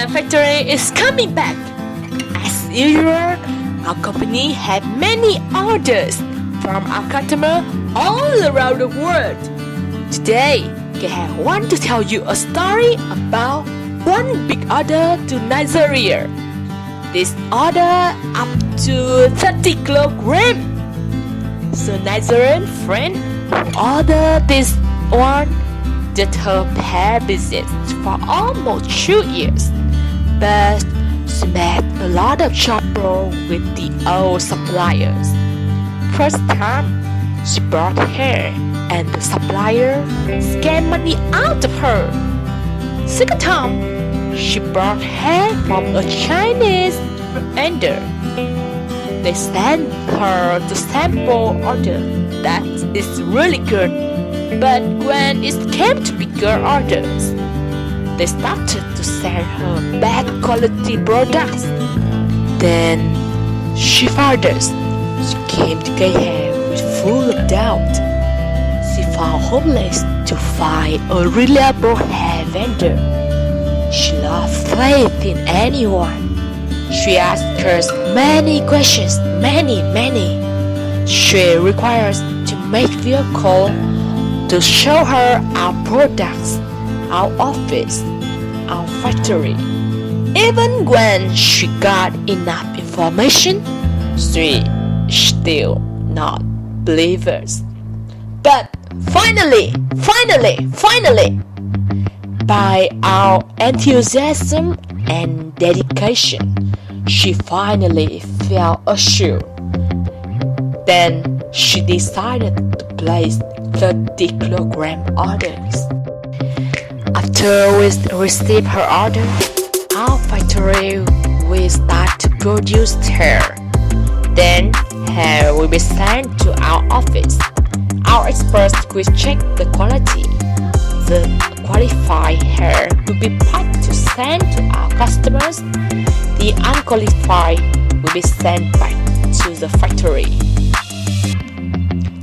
Blend factory is coming back. As usual, our company had many orders from our customer all around the world. Today, I want to tell you a story about one big order to Nigeria. This order up to 30 kilograms. So Nigerian friend ordered this one did her hair business for almost 2 years, but she made a lot of trouble with the old suppliers. First time, she bought hair and the supplier scammed money out of her. Second time, she bought hair from a Chinese vendor. They sent her the sample order that is really good, but when it came to bigger orders, they started to send her bad quality products. Then she found us. She came to Gayhair with full of doubt. She found hopeless to find a reliable hair vendor. She lost faith in anyone. She asked us many questions, many. She requires to make video call to show her our products, our office, our factory. Even when she got enough information, she still not believe us. But finally, by our enthusiasm and dedication, she finally felt assured. Then she decided to place 30 kilogram orders. After we receive her order, our factory will start to produce hair. Then hair will be sent to our office. Our experts will check the quality. The qualified hair will be packed to send to our customers. The unqualified will be sent back to the factory.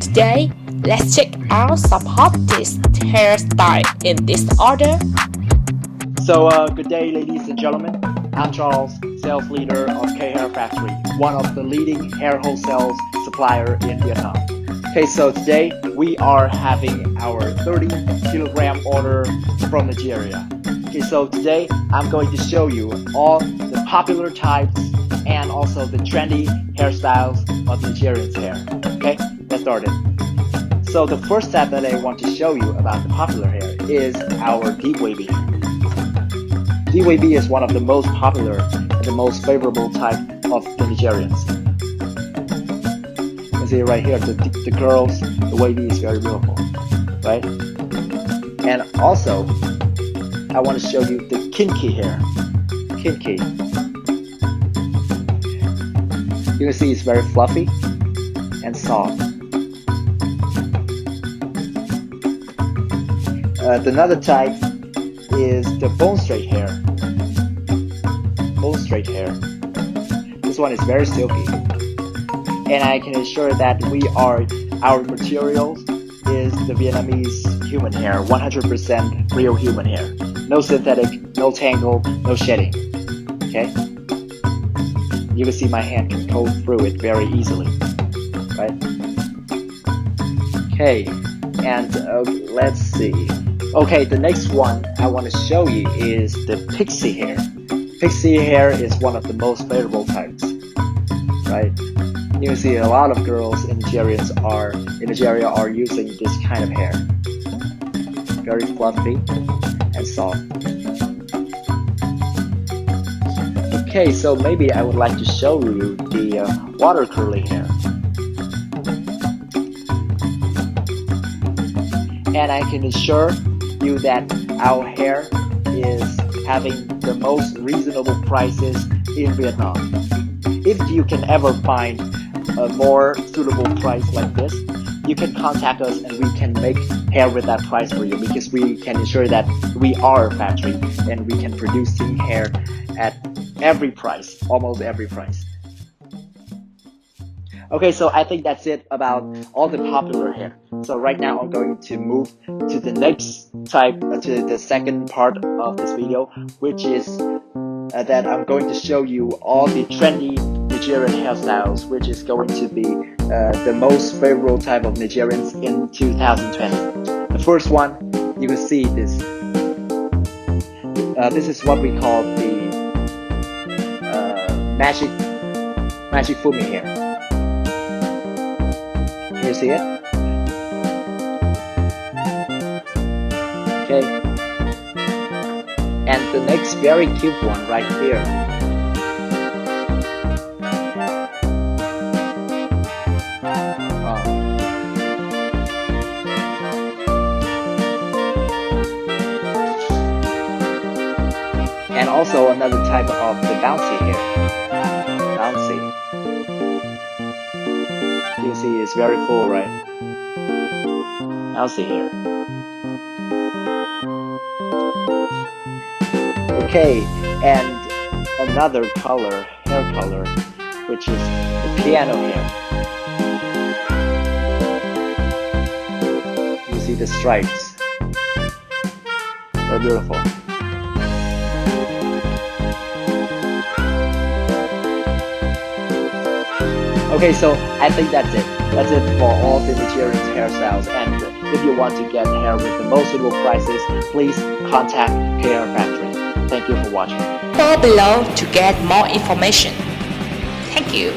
Today, let's check out some of this hairstyle in this order. So good day, ladies and gentlemen. I'm Charles, sales leader of K Hair Factory, one of the leading hair wholesale supplier in Vietnam. Okay, so today we are having our 30 kilogram order from Nigeria. Okay, so today I'm going to show you all the popular types and also the trendy hairstyles of Nigerians' hair. Okay, let's start it. So the first type that I want to show you about the popular hair is our deep wavy hair. Deep wavy is one of the most popular and the most favorable type of the Nigerians. You can see right here, the girls, the wavy is very beautiful, right? And also, I want to show you the kinky hair. Kinky. You can see it's very fluffy and soft. Another type is the bone straight hair. Bone straight hair. This one is very silky, and I can assure that our materials is the Vietnamese human hair, 100% real human hair. No synthetic, no tangle, no shedding. Okay? You can see my hand can go through it very easily, right? Okay, and let's see. Okay, the next one I want to show you is the pixie hair. Pixie hair is one of the most favorable types, right? You can see a lot of girls in Nigeria are using this kind of hair. Very fluffy and soft. Okay, so maybe I would like to show you the water curly hair. And I can assure you that our hair is having the most reasonable prices in Vietnam. If you can ever find a more suitable price like this, you can contact us and we can make hair with that price for you, because we can ensure that we are a factory and we can produce hair at every price, almost every price. Okay, so I think that's it about all the popular hair. So right now I'm going to move to the next type, to the second part of this video, which is that I'm going to show you all the trendy Nigerian hairstyles, which is going to be the most favorable type of Nigerians in 2020. The first one, you can see this. This is what we call the magic fumi hair. Can you see it? Okay. And the next very cute one right here. And also another type of the bouncy hair. Bouncy. You see it's very full, right? Bouncy hair. Okay, and another color, hair color, which is the piano hair. You see the stripes. They're beautiful. Okay, so I think that's it. That's it for all the Nigerian hairstyles. And if you want to get hair with the most suitable prices, please contact Hair Factory. Thank you for watching. Follow below to get more information. Thank you.